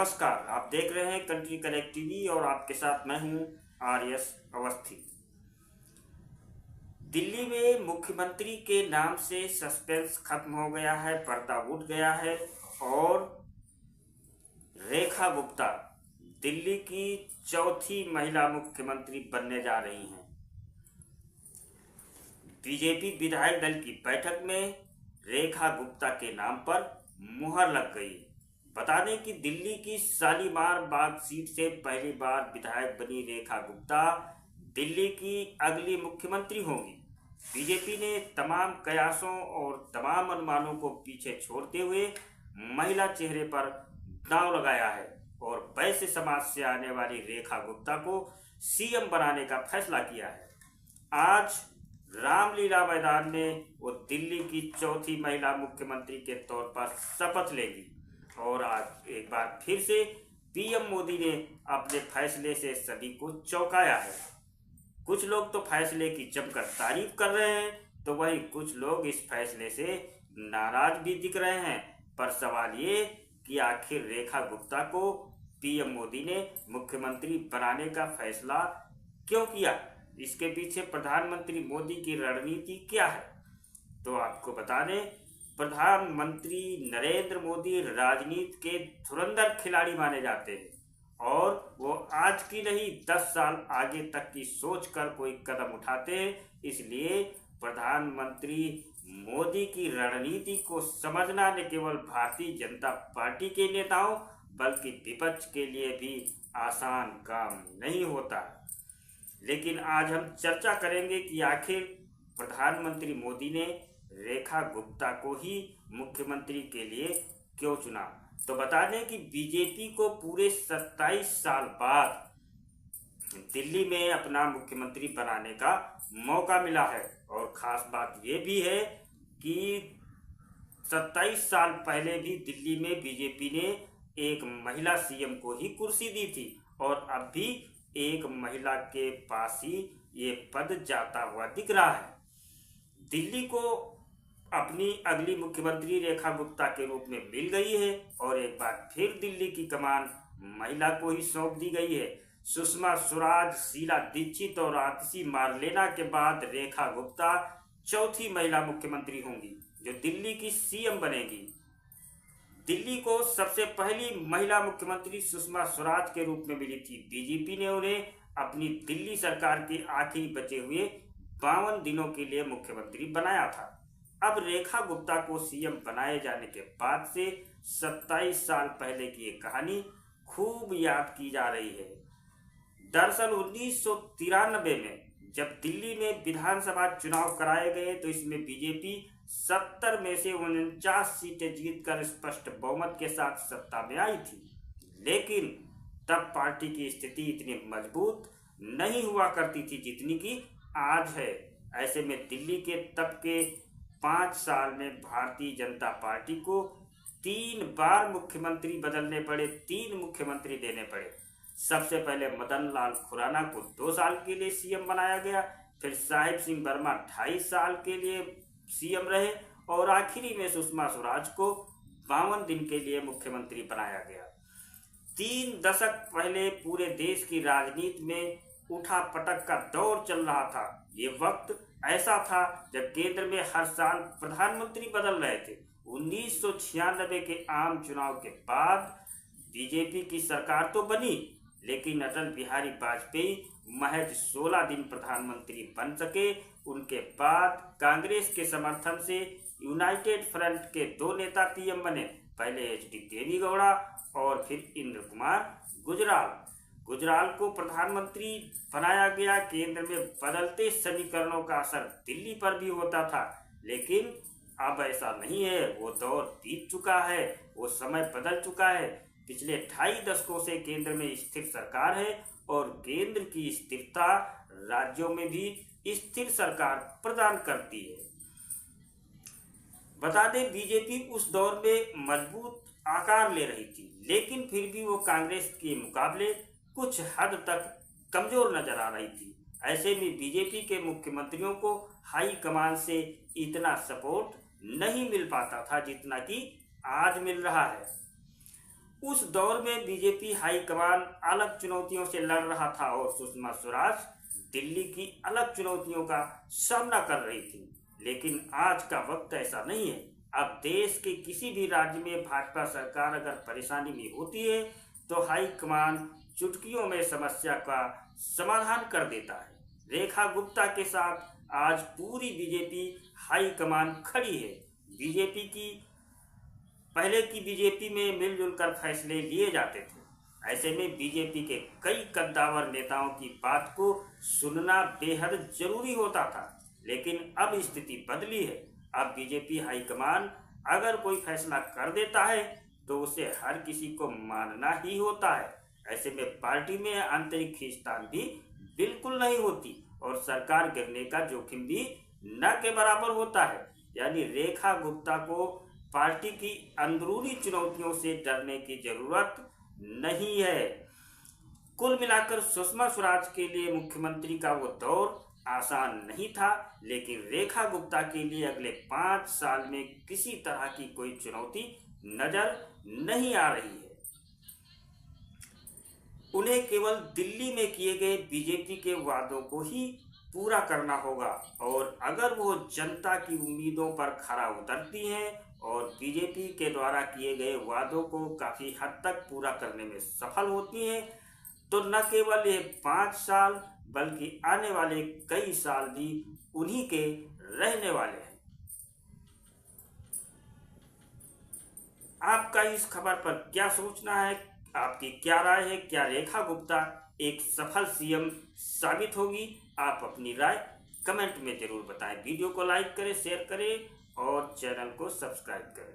नमस्कार, आप देख रहे हैं कंट्री कनेक्ट टीवी और आपके साथ मैं हूं आर.एस. अवस्थी। दिल्ली में मुख्यमंत्री के नाम से सस्पेंस खत्म हो गया है, पर्दा उठ गया है और रेखा गुप्ता दिल्ली की चौथी महिला मुख्यमंत्री बनने जा रही हैं। बीजेपी विधायक दल की बैठक में रेखा गुप्ता के नाम पर मुहर लग गई। बता दें कि दिल्ली की शालीमार बाग सीट से पहली बार विधायक बनी रेखा गुप्ता दिल्ली की अगली मुख्यमंत्री होंगी। बीजेपी ने तमाम कयासों और तमाम अनुमानों को पीछे छोड़ते हुए महिला चेहरे पर दांव लगाया है और वैश्य समाज से आने वाली रेखा गुप्ता को सीएम बनाने का फैसला किया है। आज रामलीला मैदान में वो दिल्ली की चौथी महिला मुख्यमंत्री के तौर पर शपथ लेगी और आज एक बार फिर से पीएम मोदी ने अपने फैसले से सभी को चौंकाया है। कुछ लोग तो फैसले की जमकर तारीफ कर रहे हैं, तो वहीं कुछ लोग इस फैसले से नाराज भी दिख रहे हैं। पर सवाल ये कि आखिर रेखा गुप्ता को पीएम मोदी ने मुख्यमंत्री बनाने का फैसला क्यों किया? इसके पीछे प्रधानमंत्री मोदी की रणनीति क्या है? तो आपको बता दें, प्रधानमंत्री नरेंद्र मोदी राजनीति के धुरंधर खिलाड़ी माने जाते हैं और वो आज की नहीं 10 साल आगे तक की सोच कर कोई कदम उठाते हैं। इसलिए प्रधानमंत्री मोदी की रणनीति को समझना न केवल भारतीय जनता पार्टी के नेताओं बल्कि विपक्ष के लिए भी आसान काम नहीं होता। लेकिन आज हम चर्चा करेंगे कि आखिर प्रधानमंत्री मोदी ने रेखा गुप्ता को ही मुख्यमंत्री के लिए क्यों चुना। तो बता दें कि बीजेपी को पूरे 27 साल बाद दिल्ली में अपना मुख्यमंत्री बनाने का मौका मिला है और ख़ास बात ये भी है कि 27 साल पहले भी दिल्ली में बीजेपी ने एक महिला सीएम को ही कुर्सी दी थी और अब भी एक महिला के पास ही ये पद जाता हुआ दिख रहा है। दिल्ली को अपनी अगली मुख्यमंत्री रेखा गुप्ता के रूप में मिल गई है और एक बार फिर दिल्ली की कमान महिला को ही सौंप दी गई है। सुषमा स्वराज, शीला दीक्षित और आतिशी मार्लेना के बाद रेखा गुप्ता चौथी महिला मुख्यमंत्री होंगी जो दिल्ली की सीएम बनेगी। दिल्ली को सबसे पहली महिला मुख्यमंत्री सुषमा स्वराज के रूप में मिली थी। बीजेपी ने उन्हें अपनी दिल्ली सरकार के आखिरी बचे हुए 52 दिनों के लिए मुख्यमंत्री बनाया था। अब रेखा गुप्ता को सीएम बनाए जाने के बाद से 27 साल पहले की एक कहानी खूब याद की जा रही है। दरअसल 1993 में जब दिल्ली में विधानसभा चुनाव कराए गए तो इसमें बीजेपी 70 में से 49 सीटें जीतकर स्पष्ट बहुमत के साथ सत्ता में आई थी। लेकिन तब पार्टी की स्थिति इतनी मजबूत नहीं हुआ करती थी जितनी कि आज है। ऐसे में दिल्ली के तब के 5 साल में भारतीय जनता पार्टी को 3 बार मुख्यमंत्री बदलने पड़े, 3 मुख्यमंत्री देने पड़े। सबसे पहले मदन लाल खुराना को 2 साल के लिए सीएम बनाया गया, फिर साहिब सिंह वर्मा 2.5 साल के लिए सीएम रहे और आखिरी में सुषमा स्वराज को 52 दिन के लिए मुख्यमंत्री बनाया गया। 3 दशक पहले पूरे देश की राजनीति में उठा पटक का दौर चल रहा था। ये वक्त ऐसा था जब केंद्र में हर साल प्रधानमंत्री बदल रहे थे। 1996 के आम चुनाव के बाद बीजेपी की सरकार तो बनी, लेकिन अटल बिहारी वाजपेयी महज 16 दिन प्रधानमंत्री बन सके। उनके बाद कांग्रेस के समर्थन से यूनाइटेड फ्रंट के 2 नेता पीएम बने, पहले एच.डी. देवेगौड़ा और फिर इंद्र कुमार गुजराल को प्रधानमंत्री बनाया गया। केंद्र में बदलते समीकरणों का असर दिल्ली पर भी होता था, लेकिन अब ऐसा नहीं है। वो दौर बीत चुका है, वो समय बदल चुका है। पिछले 2.5 दशकों से केंद्र में स्थिर सरकार है और केंद्र की स्थिरता राज्यों में भी स्थिर सरकार प्रदान करती है। बता दें, बीजेपी उस दौर में मजबूत आकार ले रही थी, लेकिन फिर भी वो कांग्रेस के मुकाबले कुछ हद तक कमजोर नजर आ रही थी। ऐसे में बीजेपी के मुख्यमंत्रियों को हाई कमान से इतना सपोर्ट नहीं मिल पाता था जितना कि आज मिल रहा है। उस दौर में बीजेपी हाईकमान अलग चुनौतियों से लड़ रहा था और सुषमा स्वराज दिल्ली की अलग चुनौतियों का सामना कर रही थी। लेकिन आज का वक्त ऐसा नहीं है। अब देश के किसी भी राज्य में भाजपा सरकार अगर परेशानी में होती है तो हाईकमान चुटकियों में समस्या का समाधान कर देता है। रेखा गुप्ता के साथ आज पूरी बीजेपी हाईकमान खड़ी है। बीजेपी की पहले की बीजेपी में मिलजुल कर फैसले लिए जाते थे। ऐसे में बीजेपी के कई कद्दावर नेताओं की बात को सुनना बेहद जरूरी होता था। लेकिन अब स्थिति बदली है। अब बीजेपी हाईकमान अगर कोई फैसला कर देता है तो उसे हर किसी को मानना ही होता है। ऐसे में पार्टी में आंतरिक खींचतान भी बिल्कुल नहीं होती और सरकार गिरने का जोखिम भी न के बराबर होता है। यानी रेखा गुप्ता को पार्टी की अंदरूनी चुनौतियों से डरने की जरूरत नहीं है। कुल मिलाकर सुषमा स्वराज के लिए मुख्यमंत्री का वो दौर आसान नहीं था, लेकिन रेखा गुप्ता के लिए अगले 5 साल में किसी तरह की कोई चुनौती नजर नहीं आ रही है। उन्हें केवल दिल्ली में किए गए बीजेपी के वादों को ही पूरा करना होगा और अगर वो जनता की उम्मीदों पर खरा उतरती हैं और बीजेपी के द्वारा किए गए वादों को काफ़ी हद तक पूरा करने में सफल होती हैं तो न केवल ये 5 साल बल्कि आने वाले कई साल भी उन्हीं के रहने वाले हैं। आपका इस खबर पर क्या सोचना है? आपकी क्या राय है? क्या रेखा गुप्ता एक सफल सीएम साबित होगी? आप अपनी राय कमेंट में जरूर बताएं। वीडियो को लाइक करें, शेयर करें और चैनल को सब्सक्राइब करें।